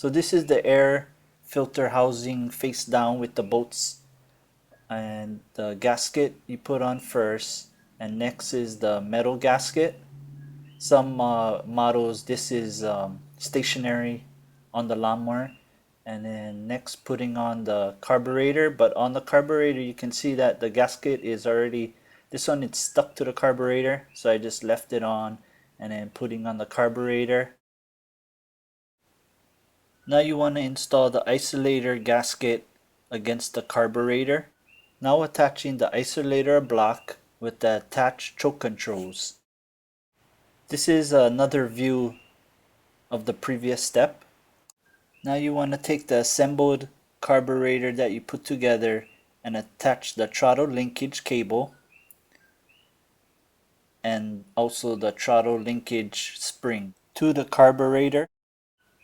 So this is the air filter housing face down with the bolts and the gasket you put on first, and next is the metal gasket. Some models this is stationary on the lawnmower, and then next putting on the carburetor. But on the carburetor you can see that the gasket is already, this one it's stuck to the carburetor, so I just left it on and then putting on the carburetor. Now you want to install the isolator gasket against the carburetor. Now attaching the isolator block with the attached choke controls. This is another view of the previous step. Now you want to take the assembled carburetor that you put together and attach the throttle linkage cable and also the throttle linkage spring to the carburetor.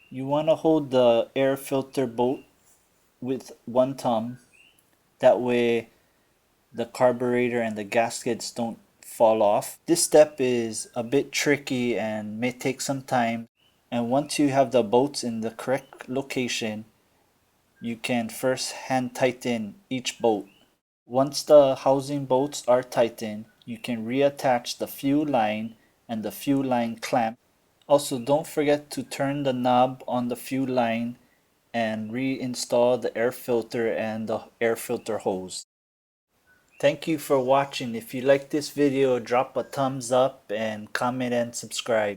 You want to hold the air filter bolt with one thumb, that way the carburetor and the gaskets don't fall off. This step is a bit tricky and may take some time, and once you have the bolts in the correct location, you can first hand tighten each bolt. Once the housing bolts are tightened, you can reattach the fuel line and the fuel line clamp. Also, don't forget to turn the knob on the fuel line and reinstall the air filter and the air filter hose. Thank you for watching. If you like this video, drop a thumbs up and comment and subscribe.